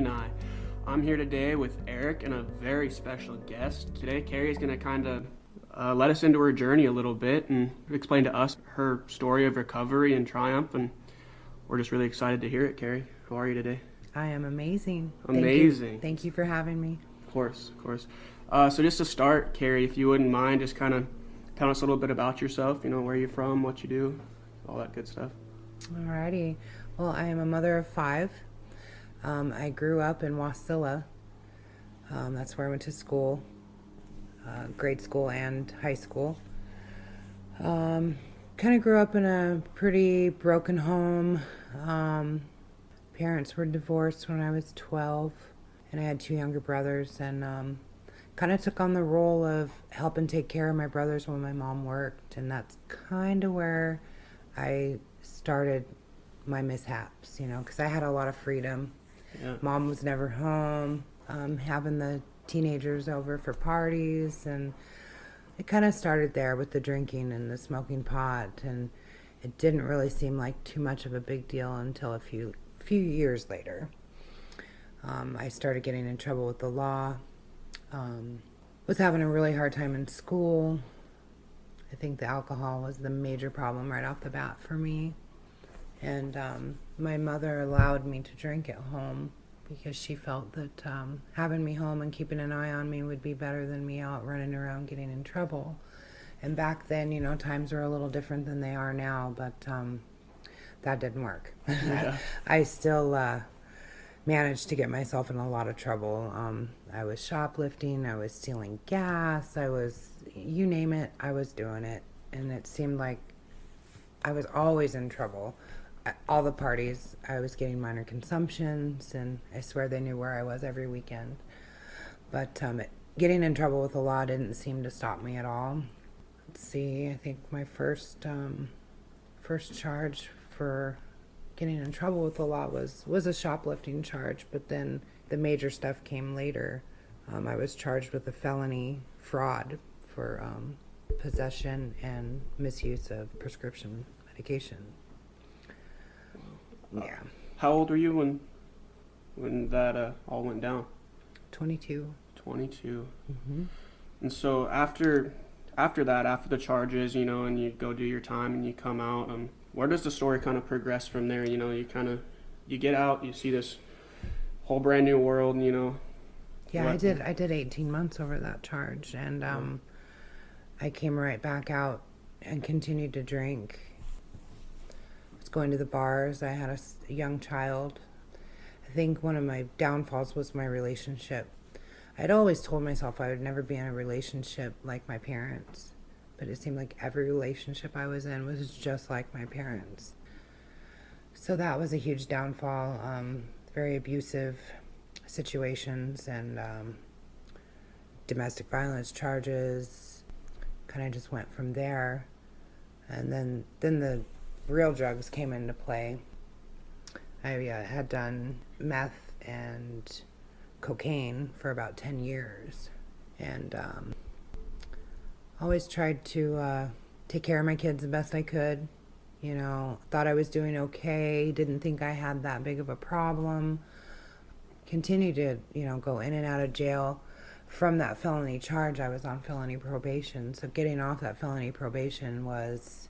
Kenai. I'm here today with Eric and a very special guest. Today, Carrie is going to kind of let us into her journey a little bit and explain to us her story of recovery and triumph, and we're just really excited to hear it, Carrie. How are you today? I am amazing. Amazing. Thank you for having me. Of course. So just to start, Carrie, if you wouldn't mind just kind of telling us a little bit about yourself, where you're from, what you do, all that good stuff. Alrighty. Well, I am a mother of 5. I grew up in Wasilla. That's where I went to school, grade school and high school. Kind of grew up in a pretty broken home. Parents were divorced when I was 12, and I had 2 younger brothers, and kind of took on the role of helping take care of my brothers when my mom worked, and that's kind of where I started my mishaps, because I had a lot of freedom. Yeah. Mom was never home, having the teenagers over for parties, and it kind of started there with the drinking and the smoking pot, and it didn't really seem like too much of a big deal until a few years later. I started getting in trouble with the law, was having a really hard time in school. I think the alcohol was the major problem right off the bat for me. And my mother allowed me to drink at home because she felt that having me home and keeping an eye on me would be better than me out running around getting in trouble. And back then, times were a little different than they are now, but that didn't work. Yeah. I still managed to get myself in a lot of trouble. I was shoplifting, I was stealing gas, you name it, I was doing it. And it seemed like I was always in trouble. At all the parties, I was getting minor consumptions, and I swear they knew where I was every weekend. But getting in trouble with the law didn't seem to stop me at all. Let's see, I think my first charge for getting in trouble with the law was a shoplifting charge, but then the major stuff came later. I was charged with a felony fraud for possession and misuse of prescription medication. Yeah. How old were you when that all went down? 22. 22. Mm-hmm. And so after the charges, and you go do your time and you come out, where does the story kind of progress from there? You get out, you see this whole brand new world, Yeah, I did 18 months over that charge, and I came right back out and continued to drink. I was going to the bars. I had a young child. I think one of my downfalls was my relationship. I'd always told myself I would never be in a relationship like my parents, but it seemed like every relationship I was in was just like my parents. So that was a huge downfall. Very abusive situations and domestic violence charges. Kind of just went from there. And then the real drugs came into play. I had done meth and cocaine for about 10 years, and always tried to take care of my kids the best I could. Thought I was doing okay, didn't think I had that big of a problem. Continued to, go in and out of jail. From that felony charge, I was on felony probation, so getting off that felony probation was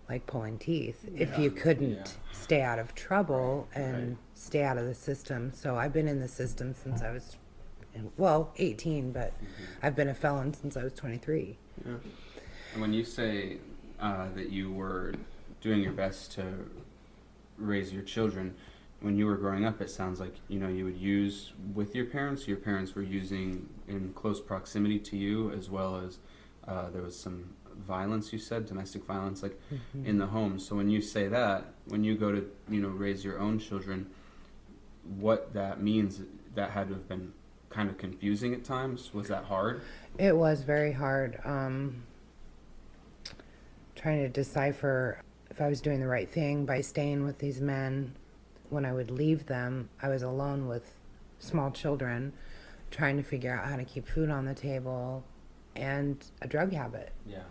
like pulling teeth if you couldn't stay out of trouble and stay out of the system. So I've been in the system since I was 18, but I've been a felon since I was 23. Yeah. And when you say that you were doing your best to raise your children, when you were growing up, it sounds like you would use with your parents were using in close proximity to you, as well as there was some violence, you said, domestic violence, like in the home. So when you say that, when you go to raise your own children, what that means, that had to have been kind of confusing at times. Was that hard? It was very hard. Trying to decipher if I was doing the right thing by staying with these men. When I would leave them, I was alone with small children, trying to figure out how to keep food on the table and a drug habit. Yeah.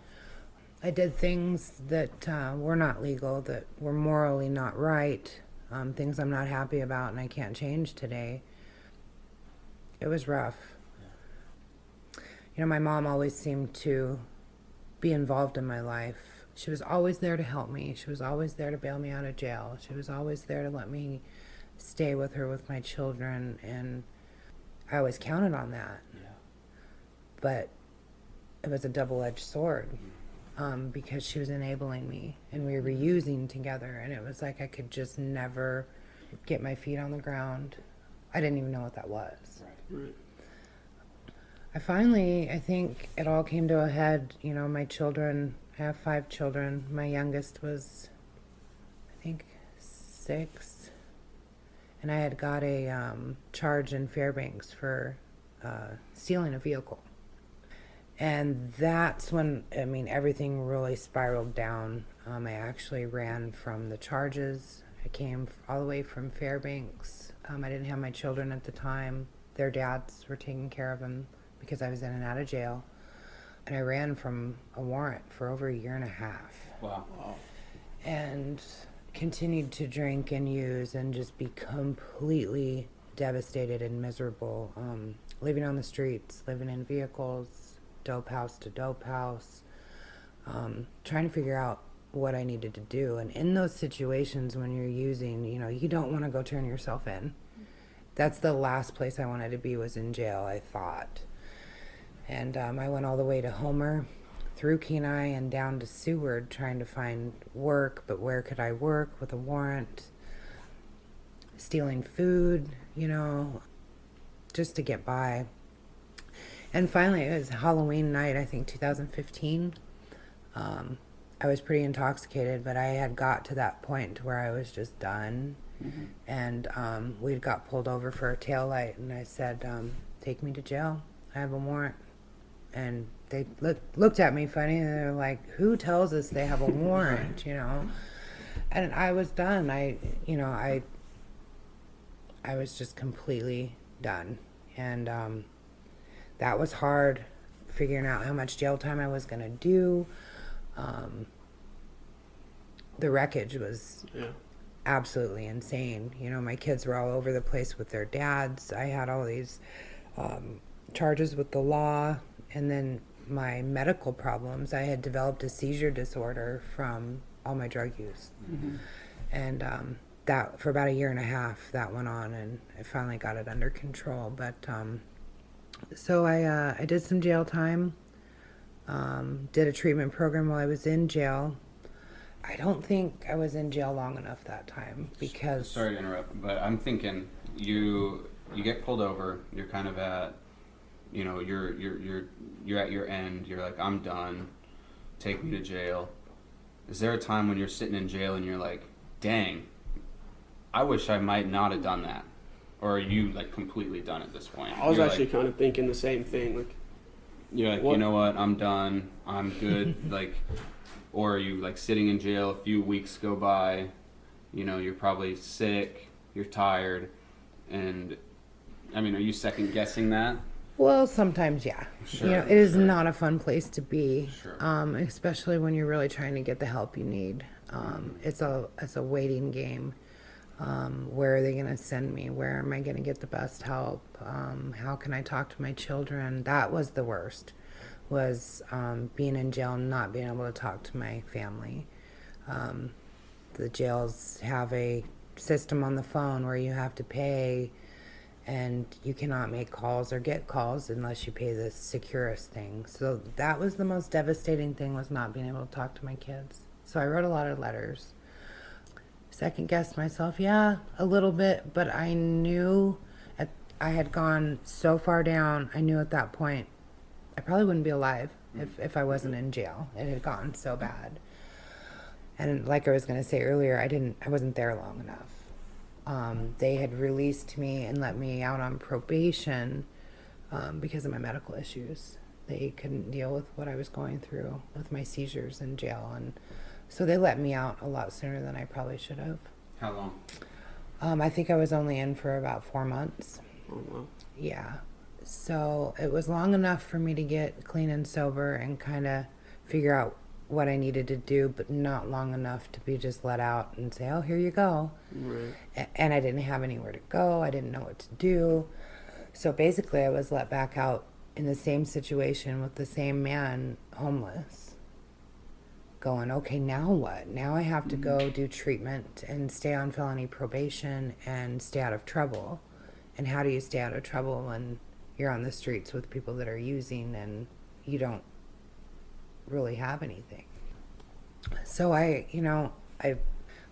I did things that were not legal, that were morally not right, things I'm not happy about and I can't change today. It was rough. You know, my mom always seemed to be involved in my life. She was always there to help me. She was always there to bail me out of jail. She was always there to let me stay with her with my children, and I always counted on that. Yeah. But it was a double-edged sword, because she was enabling me, and we were using together, and it was like I could just never get my feet on the ground. I didn't even know what that was. Right. I think it all came to a head. You know, my children, I have 5 children. My youngest was, I think, 6. And I had got a charge in Fairbanks for stealing a vehicle. And that's when, I mean, everything really spiraled down. I actually ran from the charges. I came all the way from Fairbanks. I didn't have my children at the time. Their dads were taking care of them because I was in and out of jail. And I ran from a warrant for over a year and a half. Wow. And continued to drink and use and just be completely devastated and miserable. Living on the streets, living in vehicles, dope house to dope house, trying to figure out what I needed to do. And in those situations when you're using, you know, you don't want to go turn yourself in. That's the last place I wanted to be, was in jail, I thought. And I went all the way to Homer, through Kenai, and down to Seward, trying to find work, but where could I work with a warrant? Stealing food, you know, just to get by. And finally, it was Halloween night, I think 2015. I was pretty intoxicated, but I had got to that point where I was just done. Mm-hmm. And we got pulled over for a taillight, and I said, take me to jail. I have a warrant. And they looked at me funny, and they're like, who tells us they have a warrant, you know? And I was done. I was just completely done. And that was hard, figuring out how much jail time I was going to do. The wreckage was absolutely insane. You know, my kids were all over the place with their dads. I had all these charges with the law. And then my medical problems, I had developed a seizure disorder from all my drug use. Mm-hmm. And that, for about a year and a half, that went on, and I finally got it under control. But so I did some jail time, did a treatment program while I was in jail. I don't think I was in jail long enough that time, because... Sorry to interrupt, but I'm thinking you get pulled over, you're kind of at, you know, you're at your end, you're like, I'm done, take me to jail. Is there a time when you're sitting in jail and you're like, dang, I wish I might not have done that? Or are you like completely done at this point? I was You're actually like, kind of thinking the same thing. Like, you're like, what? You know what, I'm done, I'm good. Like, or are you like sitting in jail, a few weeks go by, you know, you're probably sick, you're tired, and I mean, are you second guessing that? Well, sometimes, yeah. Sure, you know, it is sure. not a fun place to be, Sure. Especially when you're really trying to get the help you need. It's a waiting game. Where are they going to send me? Where am I going to get the best help? How can I talk to my children? That was the worst, was being in jail and not being able to talk to my family. The jails have a system on the phone where you have to pay, and you cannot make calls or get calls unless you pay the securest thing. So that was the most devastating thing, was not being able to talk to my kids. So I wrote a lot of letters. Second guessed myself, yeah, a little bit, but I knew I had gone so far down. I knew at that point I probably wouldn't be alive if I wasn't in jail. It had gotten so bad. And like I was going to say earlier, I wasn't there long enough. They had released me and let me out on probation because of my medical issues. They couldn't deal with what I was going through with my seizures in jail, and so they let me out a lot sooner than I probably should have. How long? I think I was only in for about 4 months. Oh, wow. Yeah. So it was long enough for me to get clean and sober and kind of figure out what I needed to do, but not long enough to be just let out and say, oh, here you go. Right. And I didn't have anywhere to go. I didn't know what to do. So basically, I was let back out in the same situation with the same man, homeless, going, okay, now what? Now I have to go do treatment and stay on felony probation and stay out of trouble. And how do you stay out of trouble when you're on the streets with people that are using and you don't really have anything? So I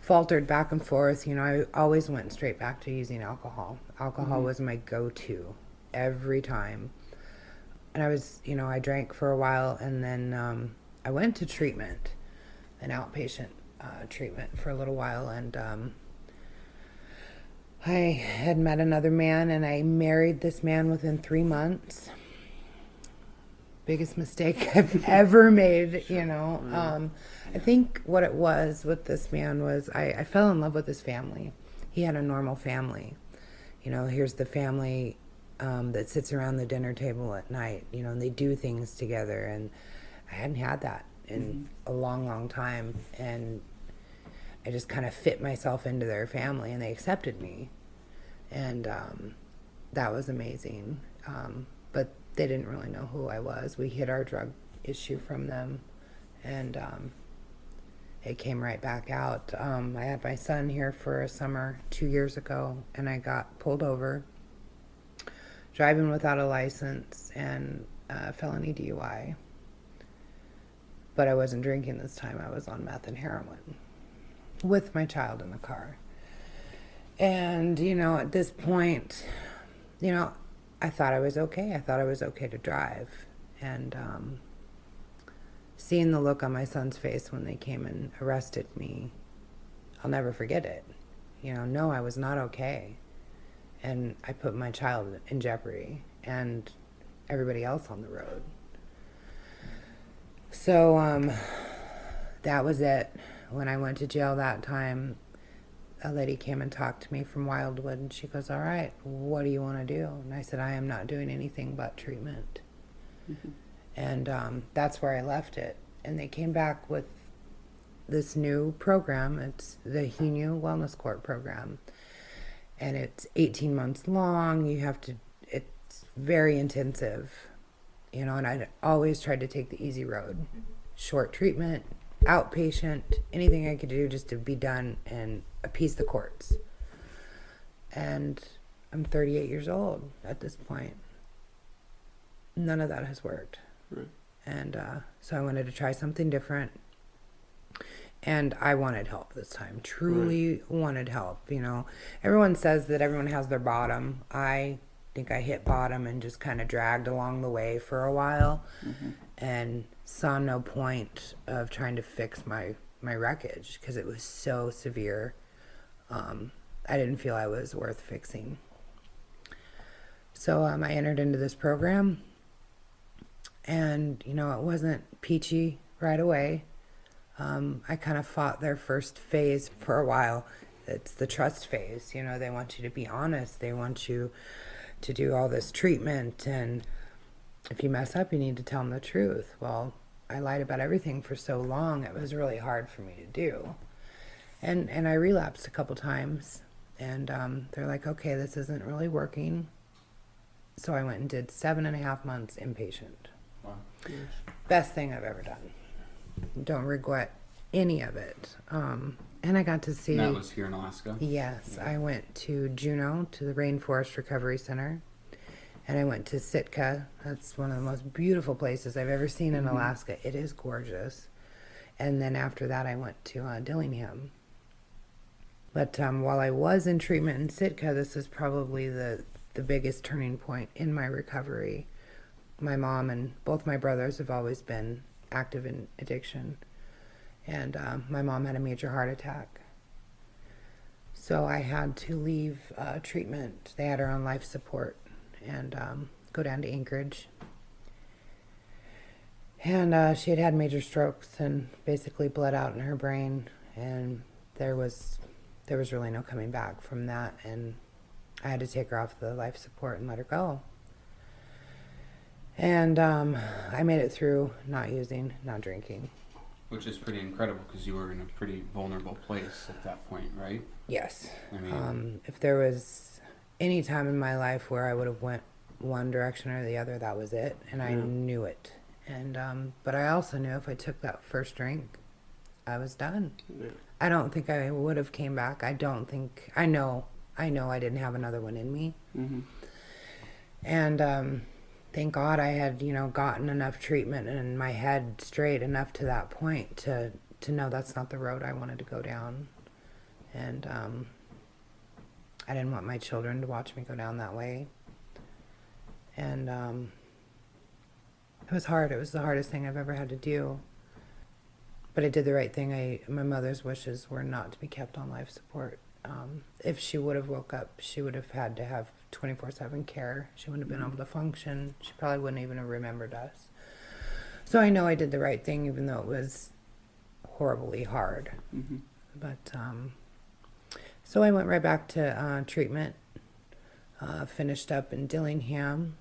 faltered back and forth. I always went straight back to using alcohol. Alcohol was my go-to every time. And I drank for a while, and then I went to treatment, an outpatient treatment for a little while, and I had met another man, and I married this man within 3 months. Biggest mistake I've ever made, I think what it was with this man was I fell in love with his family. He had a normal family. Here's the family that sits around the dinner table at night, and they do things together. And I hadn't had that in a long, long time. And I just kind of fit myself into their family, and they accepted me. And that was amazing. But they didn't really know who I was. We hid our drug issue from them, and it came right back out. I had my son here for a summer 2 years ago, and I got pulled over driving without a license and felony DUI. But I wasn't drinking this time. I was on meth and heroin with my child in the car. And, at this point, I thought I was okay. I thought I was okay to drive. And seeing the look on my son's face when they came and arrested me, I'll never forget it. No, I was not okay. And I put my child in jeopardy and everybody else on the road. So that was it. When I went to jail that time, a lady came and talked to me from Wildwood, and she goes, all right, what do you want to do? And I said, I am not doing anything but treatment. And that's where I left it. And they came back with this new program. It's the HENU Wellness Court program. And it's 18 months long. It's very intensive, and I always tried to take the easy road. Short treatment, outpatient, anything I could do just to be done and appease the courts. And I'm 38 years old at this point. None of that has worked. Right. And so I wanted to try something different. And I wanted help this time. Truly wanted help. Everyone says that everyone has their bottom. I think I hit bottom and just kind of dragged along the way for a while, and saw no point of trying to fix my wreckage because it was so severe. I didn't feel I was worth fixing. So I entered into this program, and it wasn't peachy right away. I kind of fought their first phase for a while. It's the trust phase. They want you to be honest. They want you to do all this treatment. And if you mess up, you need to tell them the truth. Well, I lied about everything for so long. It was really hard for me to do. And I relapsed a couple times. And they're like, okay, this isn't really working. So I went and did 7.5 months inpatient. Wow. Best thing I've ever done. Don't regret any of it. And I got to see... And that was here in Alaska? Yes. Yeah. I went to Juneau, to the Rainforest Recovery Center. And I went to Sitka. That's one of the most beautiful places I've ever seen in Alaska. It is gorgeous. And then after that, I went to Dillingham. But while I was in treatment in Sitka, this is probably the biggest turning point in my recovery. My mom and both my brothers have always been active in addiction, and my mom had a major heart attack, so I had to leave treatment. They had her on life support, and go down to Anchorage, and she had major strokes and basically bled out in her brain, and there was really no coming back from that, and I had to take her off the life support and let her go. And I made it through not using, not drinking. Which is pretty incredible because you were in a pretty vulnerable place at that point, right? Yes. I mean, If there was any time in my life where I would have went one direction or the other, that was it, and I Yeah. knew it. And but I also knew if I took that first drink, I was done. Yeah. I don't think I would have came back. I don't think I know I didn't have another one in me. Mm-hmm. And thank God I had, gotten enough treatment and my head straight enough to that point to know that's not the road I wanted to go down. And I didn't want my children to watch me go down that way. And it was hard. It was the hardest thing I've ever had to do. But I did the right thing. My mother's wishes were not to be kept on life support. If she would have woke up, she would have had to have 24/7 care. She wouldn't have been able to function. She probably wouldn't even have remembered us. So I know I did the right thing, even though it was horribly hard. Mm-hmm. But so I went right back to treatment, finished up in Dillingham,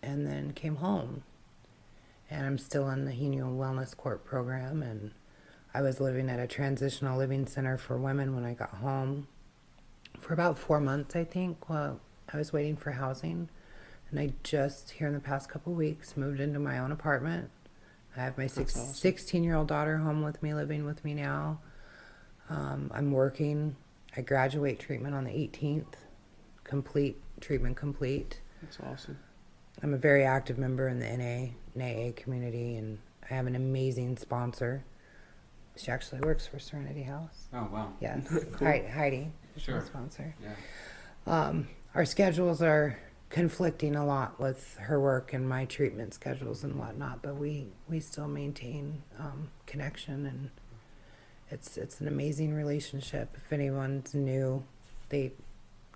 and then came home. And I'm still in the Henial Wellness Court program, and I was living at a transitional living center for women when I got home for about 4 months, I think, while I was waiting for housing. And I just, here in the past couple of weeks, moved into my own apartment. I have my That's awesome. 16-year-old daughter home with me, living with me now. I'm working. I graduate treatment on the 18th. Treatment complete. That's awesome. I'm a very active member in the NA and AA community, and I have an amazing sponsor. She actually works for Serenity House. Oh, wow. Yes, Cool. Heidi is Sure. my sponsor. Yeah. Our schedules are conflicting a lot with her work and my treatment schedules and whatnot, but we still maintain connection, and it's an amazing relationship. If anyone's new, they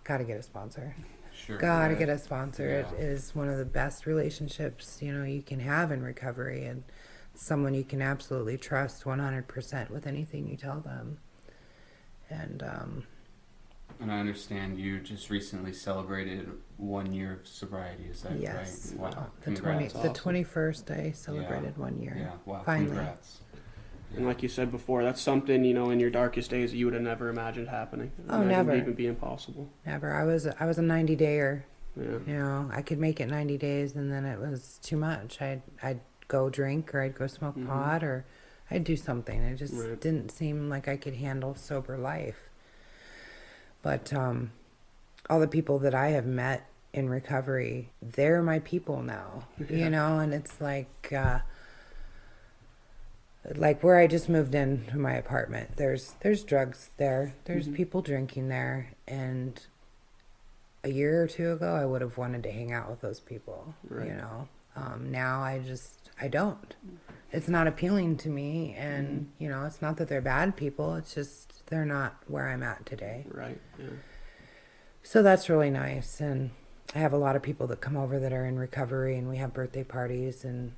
got to get a sponsor. Sure. Gotta Yeah. get a sponsor. Yeah. It is one of the best relationships, you can have in recovery, and someone you can absolutely trust 100% with anything you tell them. And And I understand you just recently celebrated 1 year of sobriety. Is that yes, right? Wow. the Congrats. Awesome. 21st, I celebrated 1 year. Yeah. Wow. Finally. Congrats. And like you said before, that's something, in your darkest days you would have never imagined happening. Oh, It never. would even be impossible. Never. I was a 90-dayer. Yeah. I could make it 90 days, and then it was too much. I'd go drink, or I'd go smoke Mhm. pot, or I'd do something. It just Right. didn't seem like I could handle sober life. But all the people that I have met in recovery, they're my people now, Yeah. and it's like where I just moved into my apartment, there's drugs there, there's Mhm. people drinking there, and a year or two ago I would have wanted to hang out with those people. Right. Now I don't. It's not appealing to me, and it's not that they're bad people, it's just they're not where I'm at today. Right. Yeah. So that's really nice. And I have a lot of people that come over that are in recovery, and we have birthday parties, and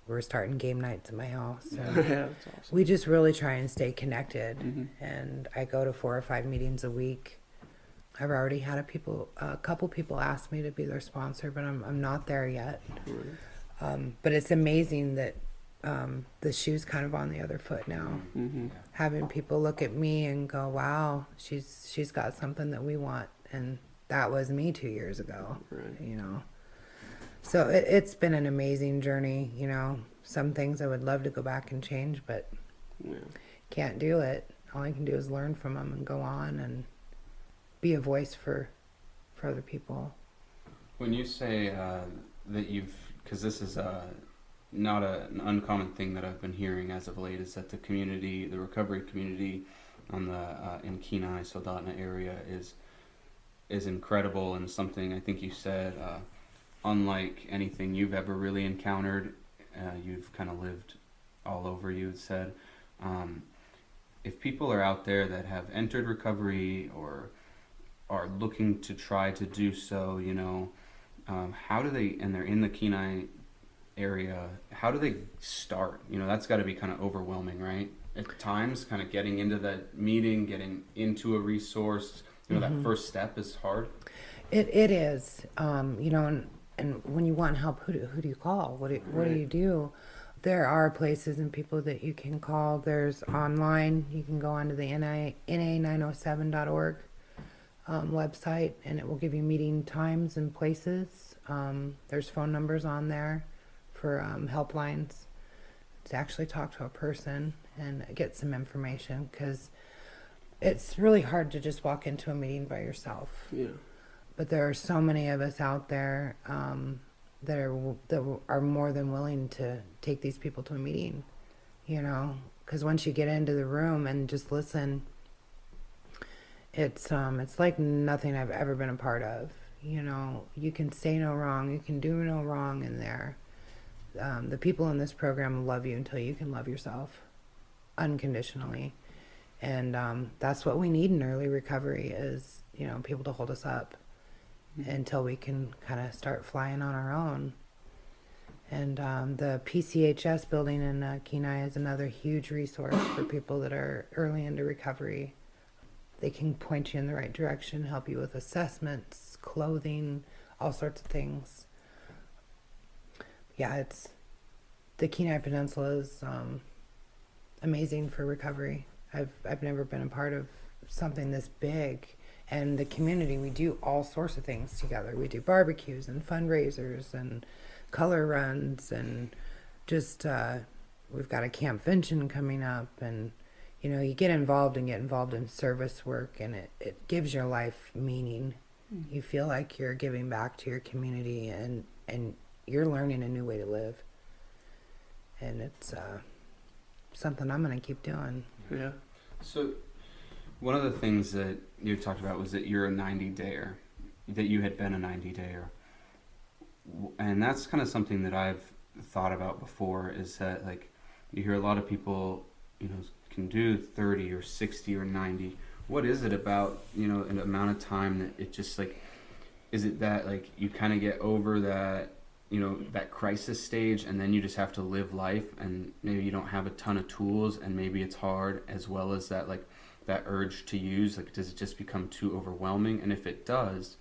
we're starting game nights at my house, and Yeah, that's awesome. we just really try and stay connected. Mhm. And I go to 4 or 5 meetings a week. I've already had a couple people ask me to be their sponsor, but I'm not there yet. Right. But it's amazing that the shoe's kind of on the other foot now. Mhm. Having people look at me and go, "Wow, she's got something that we want," and that was me 2 years ago. Right. So it's been an amazing journey. Some things I would love to go back and change, but Yeah. can't do it. All I can do is learn from them and go on and be a voice for other people. When you say that because this is not an uncommon thing that I've been hearing as of late, is that the recovery community on the in Kenai, Soldotna area is incredible, and something I think you said, unlike anything you've ever really encountered. You've kind of lived all over. You had said, if people are out there that have entered recovery or are looking to try to do so, how do they, and they're in the Kenai area, how do they start? That's got to be kind of overwhelming, right? At times, kind of getting into that meeting, getting into a resource, that first step is hard. It is, and when you want help, who do you call? What do you do? There are places and people that you can call. There's online. You can go onto the NA907.org. website, and it will give you meeting times and places. There's phone numbers on there for helplines to actually talk to a person and get some information, because it's really hard to just walk into a meeting by yourself. Yeah. But there are so many of us out there that are more than willing to take these people to a meeting, you know, because once you get into the room and just listen, it's like nothing I've ever been a part of. You know, you can say no wrong, you can do no wrong in there. The people in this program love you until you can love yourself unconditionally. And that's what we need in early recovery is, you know, people to hold us up until we can kind of start flying on our own. And the PCHS building in Kenai is another huge resource for people that are early into recovery. They can point you in the right direction, help you with assessments, clothing, all sorts of things. Yeah, the Kenai Peninsula is amazing for recovery. I've never been a part of something this big. And the community, we do all sorts of things together. We do barbecues and fundraisers and color runs, and just we've got a campvention coming up, and you know, you get involved in service work, and it gives your life meaning. You feel like you're giving back to your community, and you're learning a new way to live. And it's something I'm going to keep doing. Yeah. So one of the things that you talked about was that you're a 90-dayer, that you had been a 90-dayer. And that's kind of something that I've thought about before, is that, like, you hear a lot of people, you know, can do 30 or 60 or 90. What is it about, you know, an amount of time that it just, like, is it that, like, you kind of get over that, you know, that crisis stage, and then you just have to live life, and maybe you don't have a ton of tools, and maybe it's hard, as well as that, like, that urge to use, like, does it just become too overwhelming? And if it does,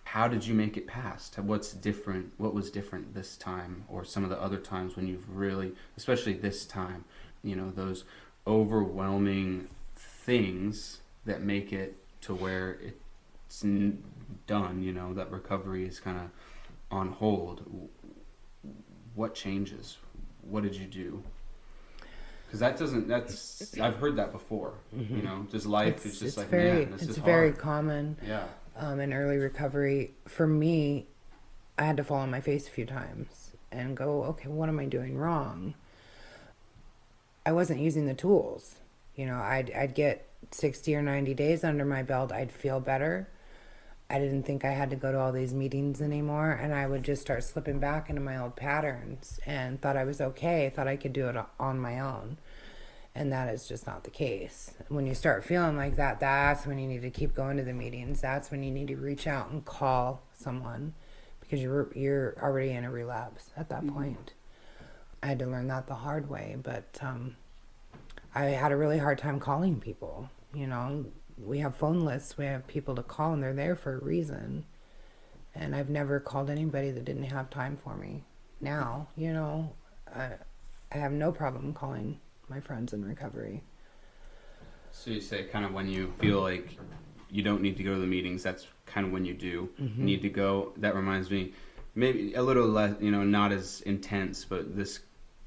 how did you make it past? What's different? What was different this time, or some of the other times when you've really, especially this time, you know, those overwhelming things that make it to where it's done, you know, that recovery is kind of on hold. What changes? What did you do? Because I've heard that before, you know, just life is just like, man, this is hard. It's very common. Yeah. In early recovery. For me, I had to fall on my face a few times and go, okay, what am I doing wrong? I wasn't using the tools. You know, I'd get 60 or 90 days under my belt, I'd feel better. I didn't think I had to go to all these meetings anymore, and I would just start slipping back into my old patterns and thought I was okay, thought I could do it on my own. And that is just not the case. When you start feeling like that, that's when you need to keep going to the meetings. That's when you need to reach out and call someone, because you're already in a relapse at that point. I had to learn that the hard way, but I had a really hard time calling people. You know, we have phone lists, we have people to call, and they're there for a reason. And I've never called anybody that didn't have time for me. Now, you know, I have no problem calling my friends in recovery. So you say kind of when you feel like you don't need to go to the meetings, that's kind of when you do need to go. That reminds me, maybe a little less, you know, not as intense, but this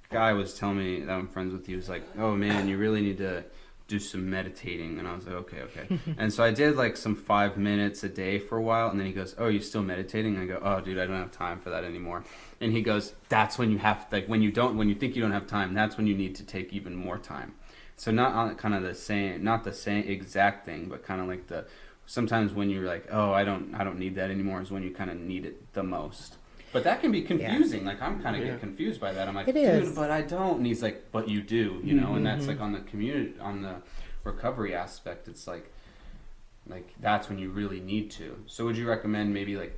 guy was telling me that I'm friends with you, was like, oh man, you really need to do some meditating. And I was like, okay. And so I did like some 5 minutes a day for a while, and then he goes, oh, you still meditating? And I go, oh dude, I don't have time for that anymore. And he goes, that's when you have, like, when you think you don't have time, that's when you need to take even more time. So not on kind of not the same exact thing, but kind of like sometimes when you're like, oh, I don't need that anymore, is when you kind of need it the most. But that can be confusing. Yeah. Like, I'm kind of get confused by that. I'm like, dude, but I don't. And he's like, but you do, you know. And that's like on the community, on the recovery aspect, it's like that's when you really need to. So would you recommend maybe, like,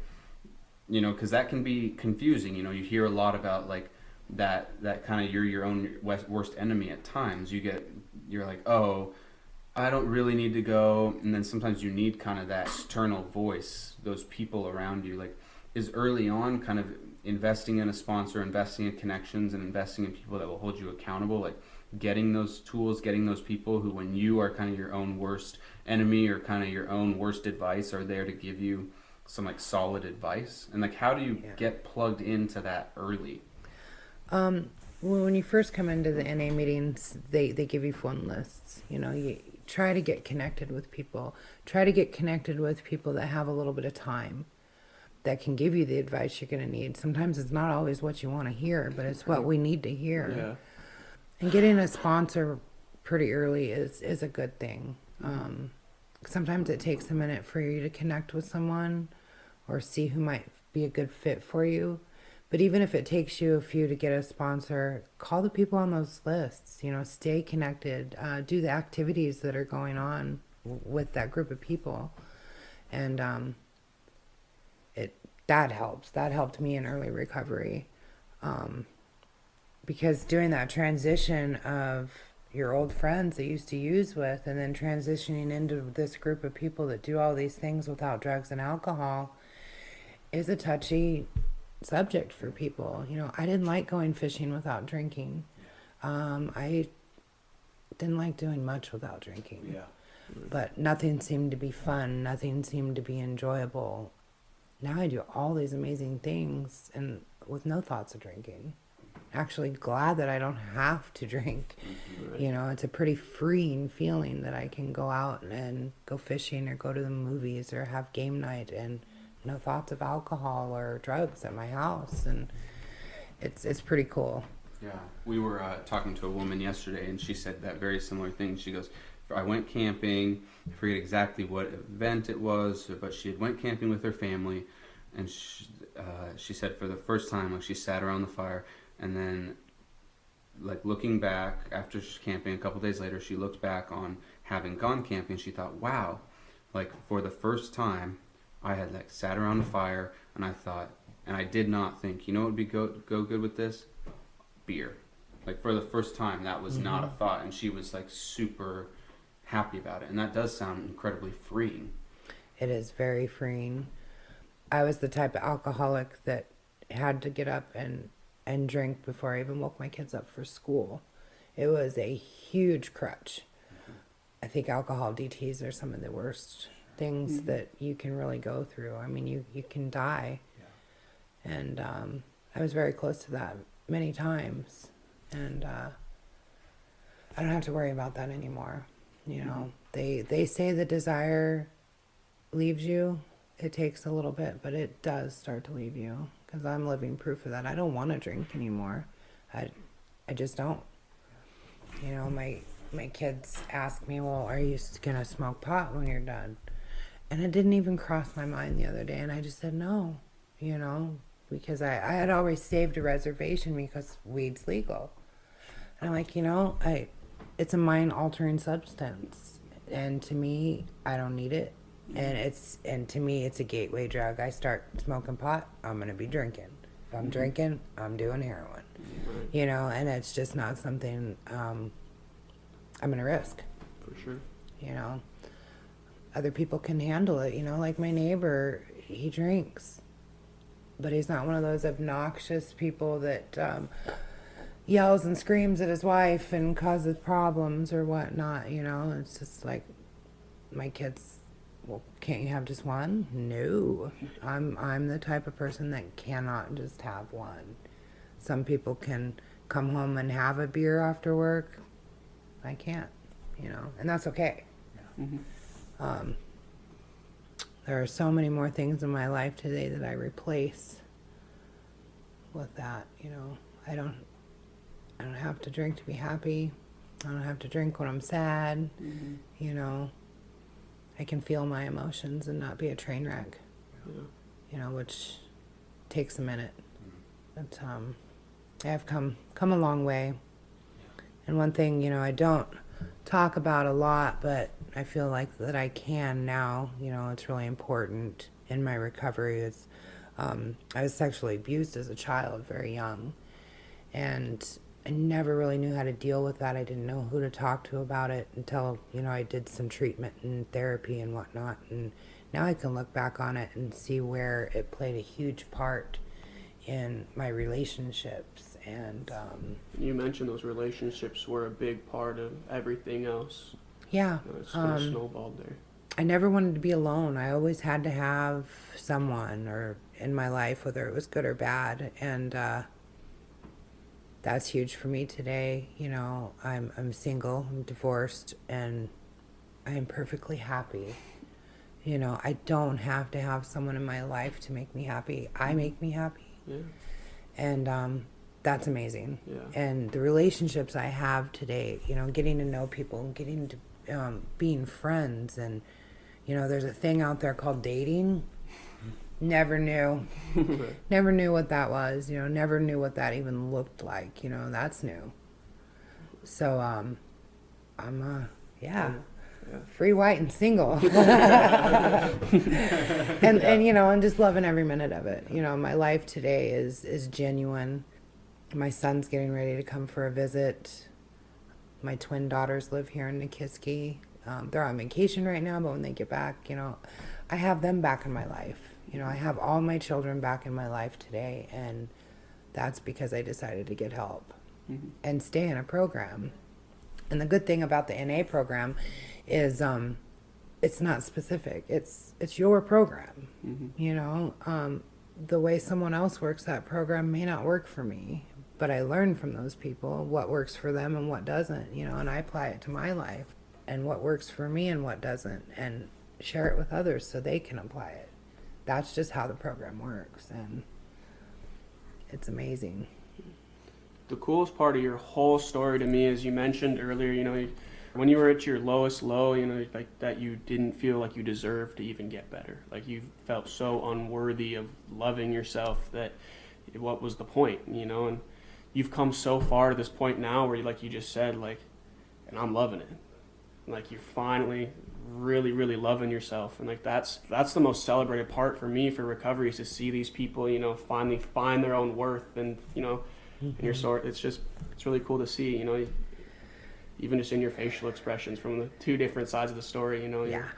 you know, because that can be confusing. You know, you hear a lot about like that kind of, you're your own worst enemy at times. You're like, oh, I don't really need to go. And then sometimes you need kind of that external voice, those people around you. Like, is early on kind of investing in a sponsor, investing in connections, and investing in people that will hold you accountable, like, getting those tools, getting those people who, when you are kind of your own worst enemy or kind of your own worst advice, are there to give you some like solid advice? And like, how do you get plugged into that early? Well, when you first come into the NA meetings, they give you phone lists. You know, you try to get connected with people. Try to get connected with people that have a little bit of time, that can give you the advice you're going to need. Sometimes it's not always what you want to hear, but it's what we need to hear. Yeah. And getting a sponsor pretty early is a good thing. Sometimes it takes a minute for you to connect with someone or see who might be a good fit for you. But even if it takes you a few to get a sponsor, call the people on those lists. You know, stay connected. Do the activities that are going on with that group of people, and that helps. That helped me in early recovery, because doing that transition of your old friends that you used to use with, and then transitioning into this group of people that do all these things without drugs and alcohol, is a touchy subject for people. You know, I didn't like going fishing without drinking. I didn't like doing much without drinking. Yeah. But nothing seemed to be fun. Nothing seemed to be enjoyable. Now I do all these amazing things and with no thoughts of drinking. Actually glad that I don't have to drink. Right. You know, it's a pretty freeing feeling that I can go out and go fishing or go to the movies or have game night and no thoughts of alcohol or drugs at my house, and it's pretty cool. Yeah, we were talking to a woman yesterday, and she said that very similar thing. She goes, I went camping, I forget exactly what event it was, but she had went camping with her family, and she said for the first time, like, she sat around the fire, and then, like, looking back after camping a couple days later, she looked back on having gone camping. She thought, wow, like, for the first time I had, like, sat around the fire, and I thought, and I did not think, you know what would be go good with this? Beer. Like, for the first time, that was not a thought, and she was, like, super happy about it, and that does sound incredibly freeing. It is very freeing. I was the type of alcoholic that had to get up and drink before I even woke my kids up for school. It was a huge crutch. I think alcohol DTs are some of the worst things that you can really go through. I mean, you can die. Yeah. And I was very close to that many times. And I don't have to worry about that anymore. You know, they say the desire leaves you. It takes a little bit, but it does start to leave you. Because I'm living proof of that. I don't want to drink anymore. I just don't. You know, my kids ask me, well, are you going to smoke pot when you're done? And it didn't even cross my mind the other day. And I just said no, you know, because I had always saved a reservation because weed's legal. And I'm like, you know, it's a mind-altering substance. And to me, I don't need it. And to me, it's a gateway drug. I start smoking pot, I'm going to be drinking. If I'm drinking, I'm doing heroin. Right. You know, and it's just not something I'm going to risk. For sure. You know, other people can handle it. You know, like my neighbor, he drinks, but he's not one of those obnoxious people that yells and screams at his wife and causes problems or whatnot. You know, it's just like my kids. Well, can't you have just one? No, I'm the type of person that cannot just have one. Some people can come home and have a beer after work. I can't, you know, and that's okay. There are so many more things in my life today that I replace with that. You know, I don't have to drink to be happy. I don't have to drink when I'm sad. You know, I can feel my emotions and not be a train wreck. Yeah. You know, which takes a minute. But I have come a long way. And one thing, you know, I don't talk about a lot, but I feel like that I can now. You know, it's really important in my recovery. Is I was sexually abused as a child, very young, and I never really knew how to deal with that. I didn't know who to talk to about it until, you know, I did some treatment and therapy and whatnot. And now I can look back on it and see where it played a huge part in my relationships And You mentioned those relationships were a big part of everything else. yeah, It's sort of snowballed there. I never wanted to be alone. I always had to have someone or in my life, whether it was good or bad. And that's huge for me today. You know, I'm single, I'm divorced, and I am perfectly happy. You know, I don't have to have someone in my life to make me happy. I make me happy. Yeah. And that's amazing. Yeah. And the relationships I have today, you know, getting to know people, getting to being friends, and you know, there's a thing out there called dating. Never knew. Never knew what that was. You know, never knew what that even looked like. You know, that's new. So, I'm, yeah, free, white, and single. and, you know, I'm just loving every minute of it. You know, my life today is genuine. My son's getting ready to come for a visit. My twin daughters live here in Nikiski. They're on vacation right now, but when they get back, you know, I have them back in my life. You know, I have all my children back in my life today, and that's because I decided to get help and stay in a program. And the good thing about the NA program is it's not specific. It's your program. You know, the way someone else works that program may not work for me, but I learn from those people what works for them and what doesn't, you know, and I apply it to my life and what works for me and what doesn't, and share it with others so they can apply it. That's just how the program works, and it's amazing. The coolest part of your whole story to me is you mentioned earlier, you know, when you were at your lowest low, you know, like that you didn't feel like you deserved to even get better. Like you felt so unworthy of loving yourself that what was the point, you know? And you've come so far to this point now where, like you just said, like, and I'm loving it. Like you're finally really, really loving yourself. And like that's the most celebrated part for me for recovery, is to see these people, you know, finally find their own worth, and, you know, and your sort. It's really cool to see, you know, even just in your facial expressions from the two different sides of the story, you know, you're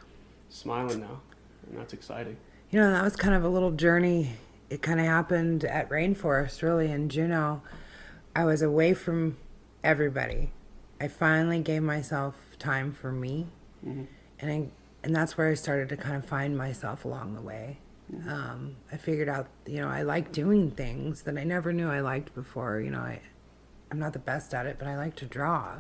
smiling now, and that's exciting. You know, that was kind of a little journey. It kind of happened at Rainforest, really, in Juneau. I was away from everybody. I finally gave myself time for me, and that's where I started to kind of find myself along the way. I figured out, you know, I like doing things that I never knew I liked before. You know, I'm not the best at it, but I like to draw.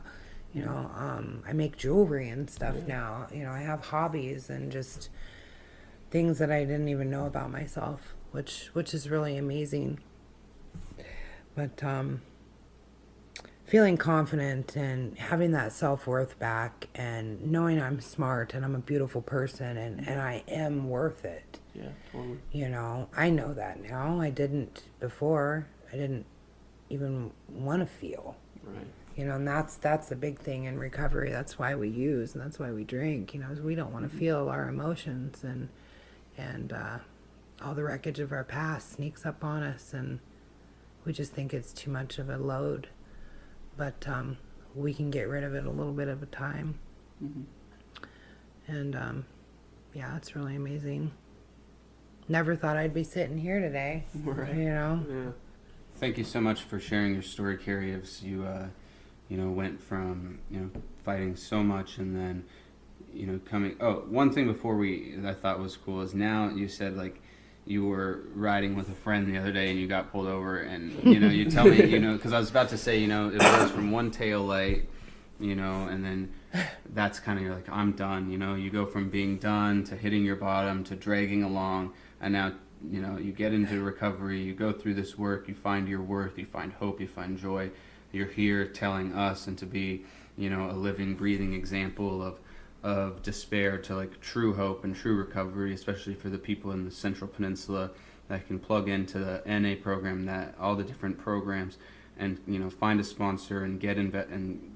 You know, I make jewelry and stuff now. You know, I have hobbies and just things that I didn't even know about myself, which is really amazing. But feeling confident and having that self-worth back, and knowing I'm smart and I'm a beautiful person, and I am worth it. Yeah, totally. You know, I know that now. I didn't before. I didn't even want to feel. Right. You know, and that's a big thing in recovery. That's why we use, and that's why we drink. You know, is we don't want to feel our emotions, and all the wreckage of our past sneaks up on us, and we just think it's too much of a load. But we can get rid of it a little bit at a time. And yeah, it's really amazing. Never thought I'd be sitting here today. Right. You know. Yeah. Thank you so much for sharing your story, Carrie. As you, you know, went from, you know, fighting so much, and then, you know, coming. Oh, one thing before I thought was cool is now you said, like, you were riding with a friend the other day and you got pulled over, and, you know, you tell me, you know, because I was about to say, you know, it goes from one tail light, you know, and then that's kind of, you're like, I'm done, you know, you go from being done to hitting your bottom to dragging along, and now, you know, you get into recovery, you go through this work, you find your worth, you find hope, you find joy. You're here telling us, and to be, you know, a living, breathing example of despair to, like, true hope and true recovery, especially for the people in the Central Peninsula that can plug into the NA program, that all the different programs, and, you know, find a sponsor and get and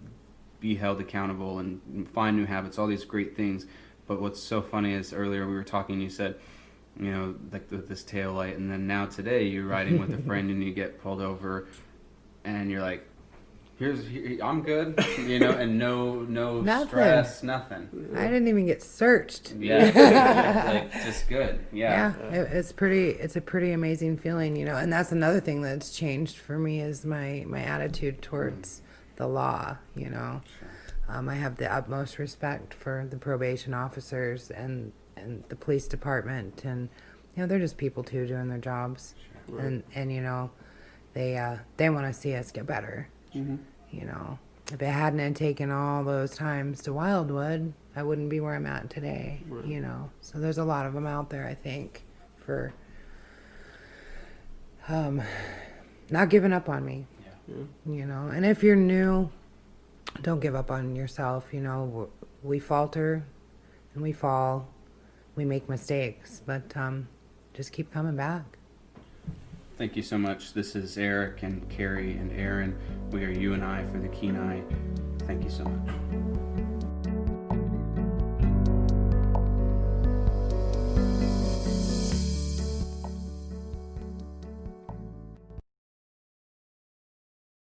be held accountable and find new habits, all these great things. But what's so funny is earlier we were talking, you said, you know, like this tail light, and then now today you're riding with a friend and you get pulled over, and you're like, I'm good, you know, and no Nothing. stress, nothing. I didn't even get searched. Yeah, like just good. Yeah. It's a pretty amazing feeling, you know, and that's another thing that's changed for me is my attitude towards the law, you know. I have the utmost respect for the probation officers and the police department, and you know, they're just people too doing their jobs. Right. And you know, they want to see us get better. Mm-hmm. You know, if it hadn't taken all those times to Wildwood, I wouldn't be where I'm at today. Right. You know, so there's a lot of them out there, I think, for not giving up on me. Yeah. You know, and if you're new, don't give up on yourself. You know, we falter and we fall, we make mistakes, but just keep coming back. Thank you so much. This is Eric and Carrie and Aaron. We are you and I for the Kenai. Thank you so much.